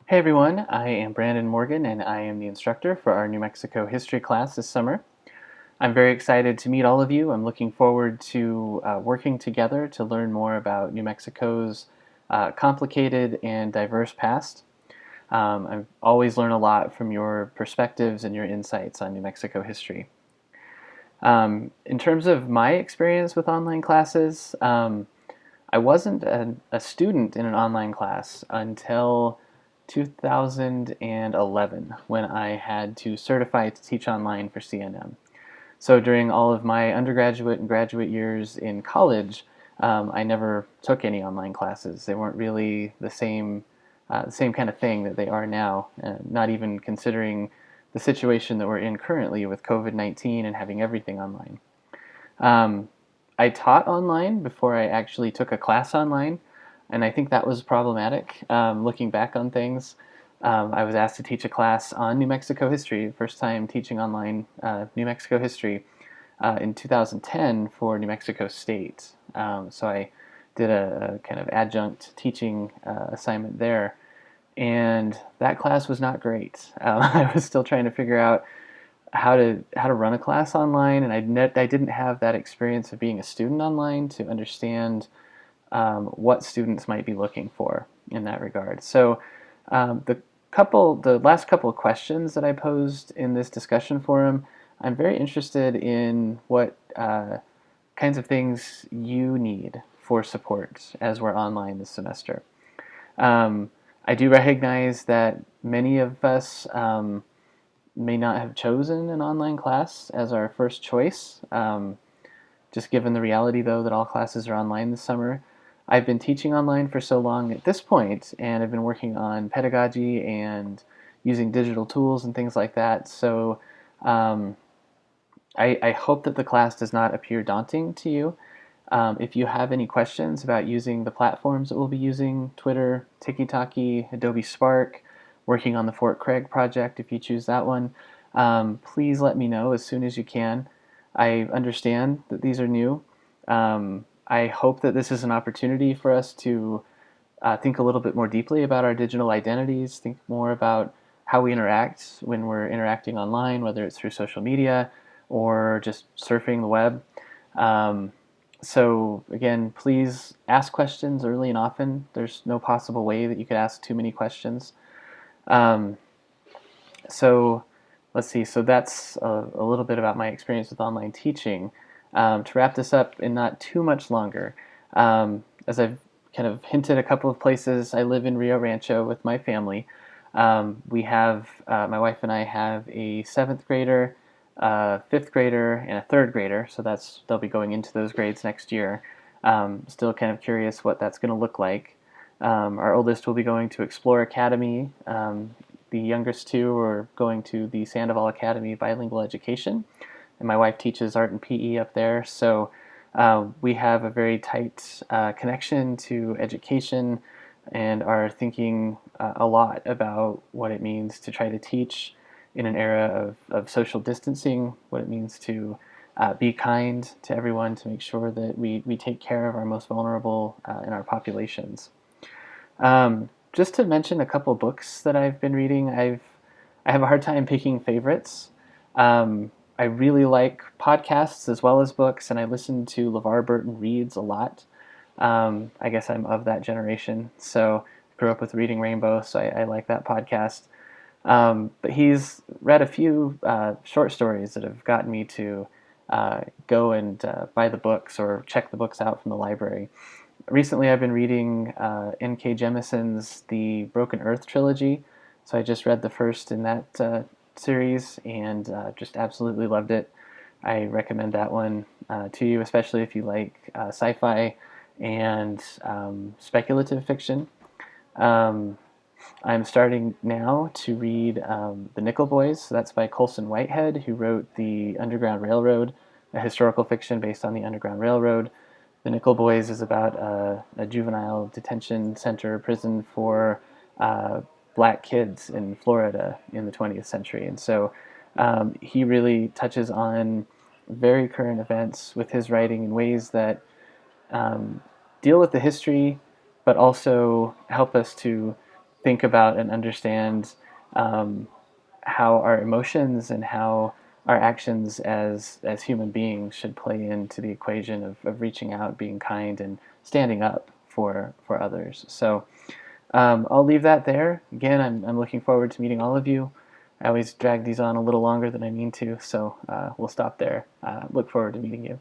Hey everyone, I am Brandon Morgan and I am the instructor for our New Mexico history class this summer. I'm very excited to meet all of you. I'm looking forward to working together to learn more about New Mexico's complicated and diverse past. I always learn a lot from your perspectives and your insights on New Mexico history. In terms of my experience with online classes, I wasn't a student in an online class until 2011 when I had to certify to teach online for CNM. So during all of my undergraduate and graduate years in college, I never took any online classes. They weren't really the same kind of thing that they are now, not even considering the situation that we're in currently with COVID-19 and having everything online. Um, I taught online before I actually took a class online, and I think that was problematic. Looking back on things, I was asked to teach a class on New Mexico history, first time teaching online New Mexico history in 2010 for New Mexico State. So I did a kind of adjunct teaching assignment there, and that class was not great. I was still trying to figure out how to run a class online, and I didn't have that experience of being a student online to understand what students might be looking for in that regard. So the last couple of questions that I posed in this discussion forum, I'm very interested in what kinds of things you need for support as we're online this semester. Um, I do recognize that many of us may not have chosen an online class as our first choice. Just given the reality, though, that all classes are online this summer. I've been teaching online for so long at this point, and I've been working on pedagogy and using digital tools and things like that. So um, I hope that the class does not appear daunting to you. If you have any questions about using the platforms that we'll be using, Twitter, Tiki Adobe Spark, working on the Fort Craig project if you choose that one, please let me know as soon as you can. I understand that these are new. I hope that this is an opportunity for us to think a little bit more deeply about our digital identities, think more about how we interact when we're interacting online, whether it's through social media or just surfing the web. Um, so again, please ask questions early and often. There's no possible way that you could ask too many questions. Um, so let's see. So that's a little bit about my experience with online teaching. To wrap this up in not too much longer, as I've kind of hinted a couple of places, I live in Rio Rancho with my family. We have my wife and I have a seventh grader, fifth grader, and a third grader. So they'll be going into those grades next year. Still kind of curious what that's going to look like. Our oldest will be going to Explore Academy. The youngest two are going to the Sandoval Academy Bilingual Education, and my wife teaches art and PE up there. So we have a very tight connection to education and are thinking a lot about what it means to try to teach in an era of social distancing, what it means to be kind to everyone, to make sure that we take care of our most vulnerable in our populations. Just to mention a couple books that I've been reading, I have a hard time picking favorites. I really like podcasts as well as books, and I listen to LeVar Burton Reads a lot. I guess I'm of that generation, so I grew up with Reading Rainbow, so I like that podcast. But he's read a few short stories that have gotten me to go and buy the books or check the books out from the library. Recently, I've been reading N.K. Jemison's The Broken Earth trilogy. So I just read the first in that series and just absolutely loved it. I recommend that one to you, especially if you like sci-fi and speculative fiction. Um, I'm starting now to read The Nickel Boys. So that's by Colson Whitehead, who wrote The Underground Railroad, a historical fiction based on the Underground Railroad. The Nickel Boys is about a juvenile detention center prison for uh, black kids in Florida in the 20th century. And so he really touches on very current events with his writing in ways that um, deal with the history, but also help us to think about and understand um, how our emotions and how our actions as human beings should play into the equation of reaching out, being kind, and standing up for others. So I'll leave that there. Again, I'm looking forward to meeting all of you. I always drag these on a little longer than I mean to, so we'll stop there. Look forward to meeting you.